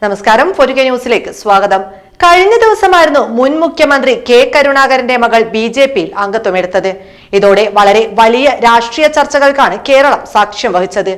നമസ്കാരം. പൊരുക ന്യൂസിലേക്ക് സ്വാഗതം. കഴിഞ്ഞ ദിവസമായിരുന്നു മുൻ മുഖ്യമന്ത്രി കെ കരുണാകരന്റെ മകൾ ബി.ജെ.പിയിൽ അംഗത്വമെടുത്തത്. ഇതോടെ വളരെ വലിയ രാഷ്ട്രീയ ചർച്ചകൾക്കാണ് കേരളം സാക്ഷ്യം വഹിച്ചത്.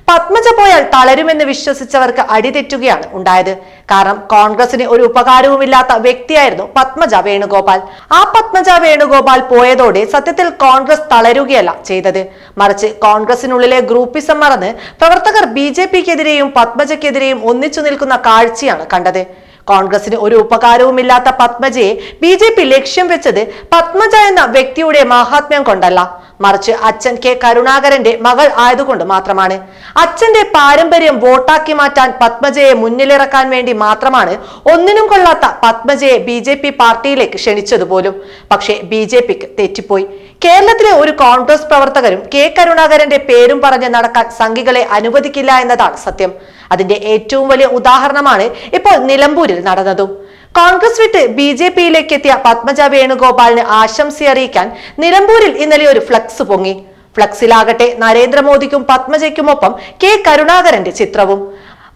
പത്മജ പോയാൽ തളരുമെന്ന് വിശ്വസിച്ചവർക്ക് അടിതെറ്റുകയാണ് ഉണ്ടായത്. കാരണം കോൺഗ്രസിന് ഒരു ഉപകാരവുമില്ലാത്ത വ്യക്തിയായിരുന്നു പത്മജ വേണുഗോപാൽ. ആ പത്മജ വേണുഗോപാൽ പോയതോടെ സത്യത്തിൽ കോൺഗ്രസ് തളരുകയല്ല ചെയ്തത്, മറിച്ച് കോൺഗ്രസിനുള്ളിലെ ഗ്രൂപ്പിസം മറന്ന് പ്രവർത്തകർ ബി.ജെ.പിക്കെതിരെയും പത്മജയ്ക്കെതിരെയും ഒന്നിച്ചു നിൽക്കുന്ന കാഴ്ചയാണ് കണ്ടത്. കോൺഗ്രസിന് ഒരു ഉപകാരവുമില്ലാത്ത പത്മജയെ ബി.ജെ.പി ലക്ഷ്യം വെച്ചത് പത്മജ എന്ന വ്യക്തിയുടെ മാഹാത്മ്യം കൊണ്ടല്ല, മറിച്ച് അച്ഛൻ കെ കരുണാകരന്റെ മകൾ ആയതുകൊണ്ട് മാത്രമാണ്. അച്ഛന്റെ പാരമ്പര്യം വോട്ടാക്കി മാറ്റാൻ പത്മജയെ മുന്നിലിറക്കാൻ വേണ്ടി മാത്രമാണ് ഒന്നിനും കൊള്ളാത്ത പത്മജയെ ബി.ജെ.പി പാർട്ടിയിലേക്ക് ക്ഷണിച്ചതുപോലും. പക്ഷേ ബി.ജെ.പിക്ക് തെറ്റിപ്പോയി. കേരളത്തിലെ ഒരു കോൺഗ്രസ് പ്രവർത്തകരും കെ കരുണാകരന്റെ പേരും പറഞ്ഞ് നടക്കാൻ സംഘികളെ അനുവദിക്കില്ല എന്നതാണ് സത്യം. അതിന്റെ ഏറ്റവും വലിയ ഉദാഹരണമാണ് ഇപ്പോൾ നിലമ്പൂരിൽ നടന്നതും. കോൺഗ്രസ് വിട്ട് ബി.ജെ.പിയിലേക്ക് എത്തിയ പത്മജ വേണുഗോപാലിന് ആശംസ അറിയിക്കാൻ നിലമ്പൂരിൽ ഇന്നലെ ഒരു ഫ്ലക്സ് പൊങ്ങി. ഫ്ലക്സിലാകട്ടെ നരേന്ദ്രമോദിക്കും പത്മജയ്ക്കുമൊപ്പം കെ കരുണാകരന്റെ ചിത്രവും.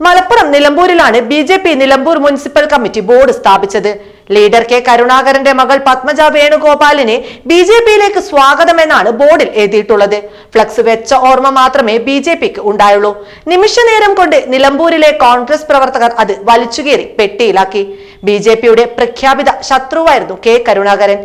മലപ്പുറം നിലമ്പൂരിലാണ് ബി.ജെ.പി നിലമ്പൂർ മുനിസിപ്പൽ കമ്മിറ്റി ബോർഡ് സ്ഥാപിച്ചത്. ലീഡർ കെ കരുണാകരന്റെ മകൾ പത്മജ വേണുഗോപാലിനെ ബി.ജെ.പിയിലേക്ക് സ്വാഗതമെന്നാണ് ബോർഡിൽ എഴുതിയിട്ടുള്ളത്. ഫ്ലക്സ് വെച്ച ഓർമ്മ മാത്രമേ ബി.ജെ.പിക്ക് ഉണ്ടായുള്ളൂ. നിമിഷ നേരം കൊണ്ട് നിലമ്പൂരിലെ കോൺഗ്രസ് പ്രവർത്തകർ അത് വലിച്ചുകീറി പെട്ടിയിലാക്കി. ബി.ജെ.പിയുടെ പ്രഖ്യാപിത ശത്രുവായിരുന്നു കെ കരുണാകരൻ.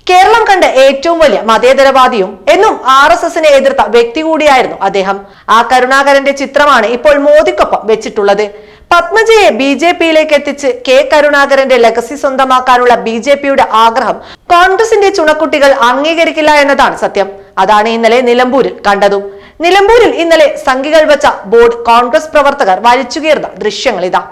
കേരളം കണ്ട ഏറ്റവും വലിയ മതേതരവാദിയും എന്നും RSSനെ എതിർത്ത വ്യക്തി കൂടിയായിരുന്നു അദ്ദേഹം. ആ കരുണാകരന്റെ ചിത്രമാണ് ഇപ്പോൾ മോദിക്കൊപ്പം വെച്ചിട്ടുള്ളത്. പത്മജയെ ബി.ജെ.പിയിലേക്ക് എത്തിച്ച് കെ കരുണാകരന്റെ ലെഗസി സ്വന്തമാക്കാനുള്ള ബി.ജെ.പിയുടെ ആഗ്രഹം കോൺഗ്രസിന്റെ ചുണക്കുട്ടികൾ അംഗീകരിക്കില്ല എന്നതാണ് സത്യം. അതാണ് ഇന്നലെ നിലമ്പൂരിൽ കണ്ടതും. നിലമ്പൂരിൽ ഇന്നലെ സംഘികൾ വെച്ച ബോർഡ് കോൺഗ്രസ് പ്രവർത്തകർ വലിച്ചുകീർന്ന ദൃശ്യങ്ങളിതാ.